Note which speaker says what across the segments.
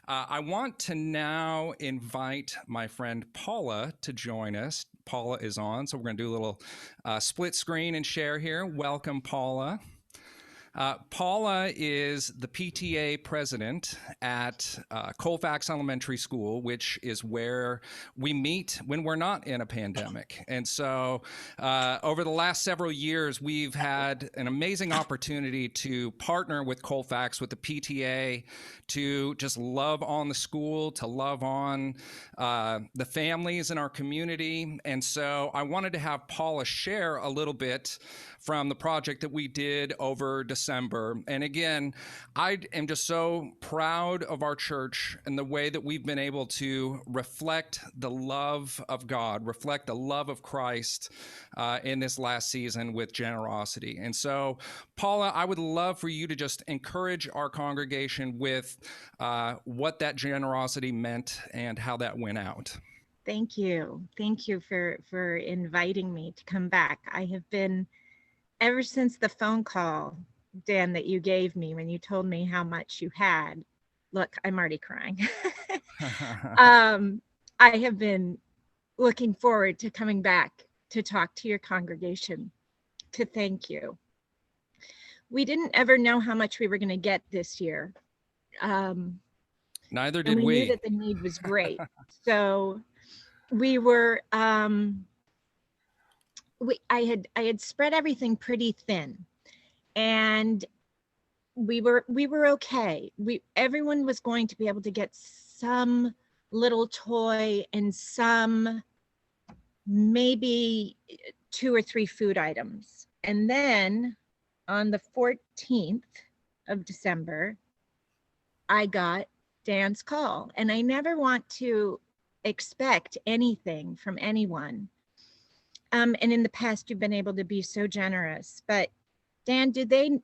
Speaker 1: I want to now invite my friend Paula to join us. Paula is on, so we're going to do a little split screen and share here. Welcome, Paula. Paula is the PTA president at Colfax Elementary School, which is where we meet when we're not in a pandemic. And so, over the last several years, we've had an amazing opportunity to partner with Colfax, with the PTA, to just love on the school, to love on the families in our community. And so, I wanted to have Paula share a little bit from the project that we did over December. And again, I am just so proud of our church and the way that we've been able to reflect the love of God, reflect the love of Christ in this last season with generosity. And so, Paula, I would love for you to just encourage our congregation with what that generosity meant and how that went out.
Speaker 2: Thank you. Thank you for inviting me to come back. I have been, ever since the phone call, Dan, that you gave me when you told me how much you had. Look, I'm already crying. I have been looking forward to coming back to talk to your congregation, to thank you. We didn't ever know how much we were going to get this year.
Speaker 1: Neither did
Speaker 2: and we
Speaker 1: we.
Speaker 2: knew that the need was great. So we were, I had spread everything pretty thin, and we were okay. Everyone was going to be able to get some little toy and some, maybe 2 or 3 food items. And then on the 14th of December, I got Dan's call, and I never want to expect anything from anyone. And in the past, you've been able to be so generous. But Dan,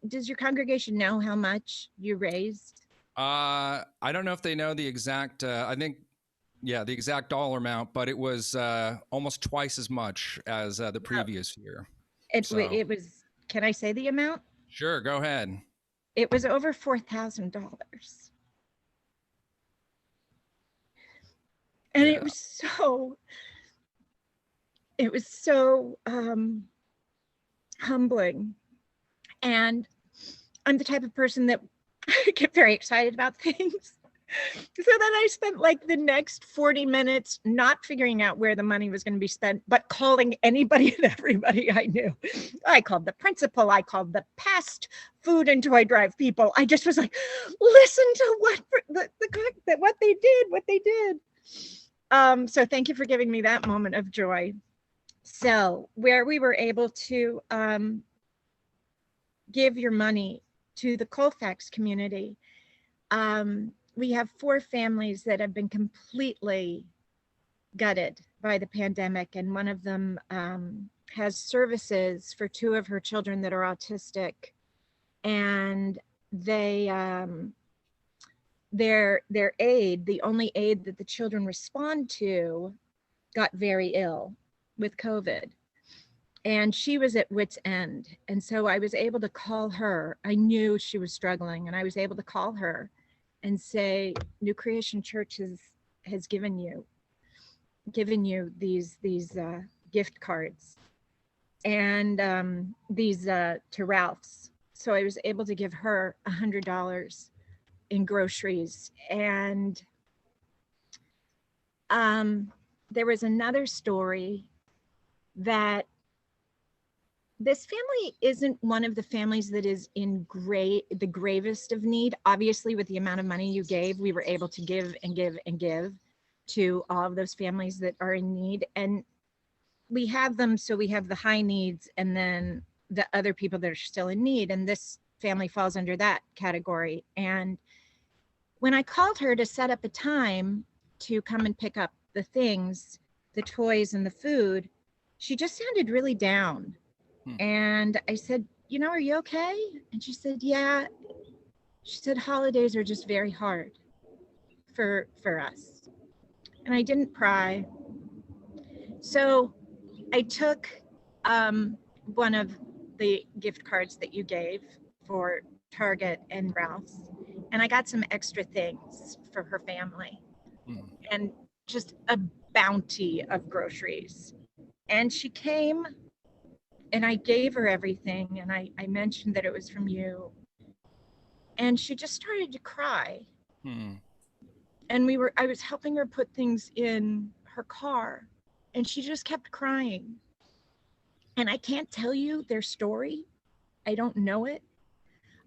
Speaker 2: does your congregation know how much you raised?
Speaker 1: I don't know if they know the exact, I think, yeah, the exact dollar amount, but it was almost twice as much as the previous year.
Speaker 2: It was, can I say the amount?
Speaker 1: Sure, go ahead.
Speaker 2: It was over $4,000. And
Speaker 1: Yeah.
Speaker 2: it was so humbling. And I'm the type of person that get very excited about things. So then I spent like the next 40 minutes not figuring out where the money was going to be spent, but calling anybody and everybody I knew. I called the principal. I called the past food and toy drive people. I just was like, listen to what they did. So thank you for giving me that moment of joy. So where we were able to give your money to the Colfax community, we have 4 families that have been completely gutted by the pandemic, and one of them has services for 2 of her children that are autistic, and their aide, the only aide that the children respond to, got very ill with COVID. And she was at wit's end. And so I was able to call her. I knew she was struggling, and I was able to call her and say, New Creation Church has given you these gift cards, and these to Ralph's. So I was able to give her $100 in groceries. And there was another story that this family isn't one of the families that is in the gravest of need. Obviously, with the amount of money you gave, we were able to give and give and give to all of those families that are in need. And we have them, so we have the high needs and then the other people that are still in need. And this family falls under that category. And when I called her to set up a time to come and pick up the things, the toys and the food, she just sounded really down. And I said, are you okay? And she said, yeah. She said, holidays are just very hard for us. And I didn't pry. So I took one of the gift cards that you gave for Target and Ralph's, and I got some extra things for her family
Speaker 1: Mm.
Speaker 2: and just a bounty of groceries. And she came and I gave her everything, and I mentioned that it was from you. And she just started to cry.
Speaker 1: Mm.
Speaker 2: And I was helping her put things in her car, and she just kept crying. And I can't tell you their story. I don't know it.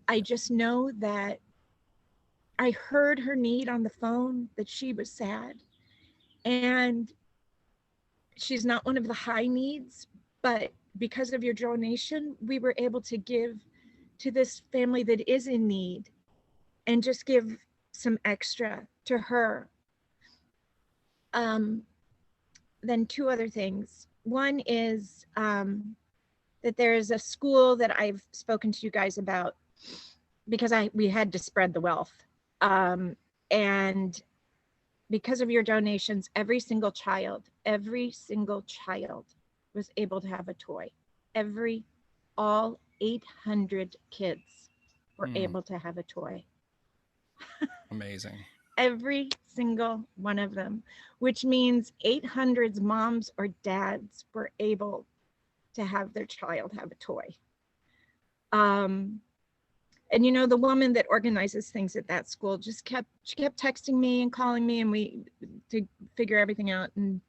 Speaker 2: I just know that I heard her need on the phone, that she was sad. And she's not one of the high needs, but because of your donation, we were able to give to this family that is in need and just give some extra to her. Um, then two other things. One is that there is a school that I've spoken to you guys about because we had to spread the wealth. And because of your donations, every single child was able to have a toy. All 800 kids were
Speaker 1: Mm.
Speaker 2: able to have a toy.
Speaker 1: Amazing.
Speaker 2: Every single one of them, which means 800's moms or dads were able to have their child have a toy. And the woman that organizes things at that school she kept texting me and calling me, and we to figure everything out. And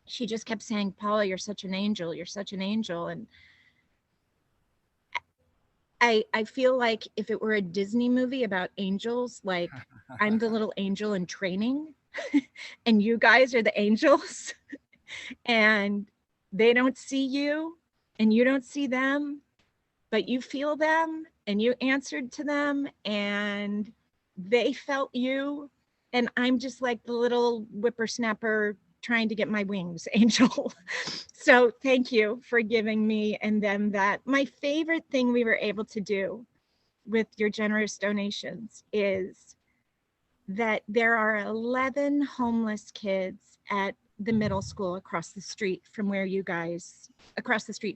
Speaker 2: she just kept saying, "Paula, you're such an angel. You're such an angel." And I feel like if it were a Disney movie about angels, like I'm the little angel in training and you guys are the angels and they don't see you and you don't see them, but you feel them and you answered to them and they felt you. And I'm just like the little whippersnapper trying to get my wings angel. So thank you for giving me and them that. My favorite thing we were able to do with your generous donations is that there are 11 homeless kids at the middle school across the street and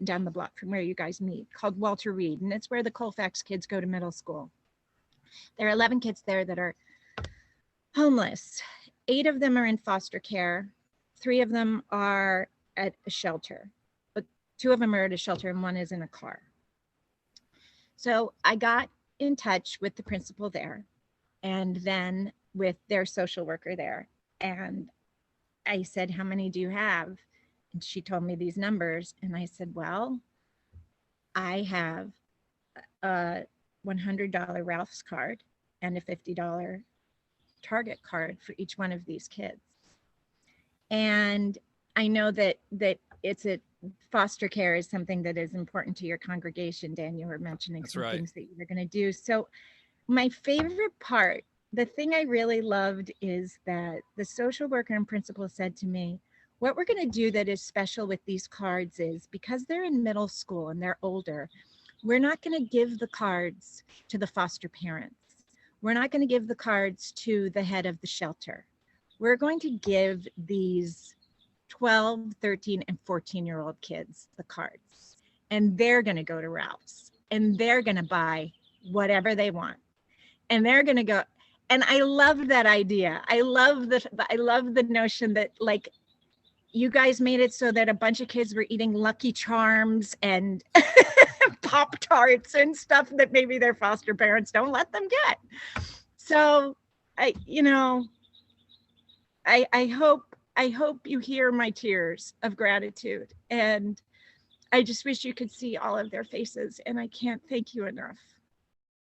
Speaker 2: down the block from where you guys meet, called Walter Reed. And it's where the Colfax kids go to middle school. There are 11 kids there that are homeless. 8 of them are in foster care. 3 of them are at a shelter, but 2 of them are at a shelter and 1 is in a car. So I got in touch with the principal there and then with their social worker there. And I said, "How many do you have?" And she told me these numbers. And I said, "Well, I have a $100 Ralph's card and a $50 Target card for each one of these kids." And I know that it's a foster care is something that is important to your congregation. Dan, you were mentioning
Speaker 1: That's
Speaker 2: some
Speaker 1: right.
Speaker 2: things that you were going to do. So my favorite part, the thing I really loved, is that the social worker and principal said to me, "What we're going to do that is special with these cards is because they're in middle school and they're older, we're not going to give the cards to the foster parents. We're not going to give the cards to the head of the shelter. We're going to give these 12, 13, and 14-year-old kids the cards. And they're going to go to Ralph's and they're going to buy whatever they want. And they're going to go." And I love that idea. I love the notion that, like, you guys made it so that a bunch of kids were eating Lucky Charms and Pop Tarts and stuff that maybe their foster parents don't let them get. So I hope you hear my tears of gratitude, and I just wish you could see all of their faces, and I can't thank you enough.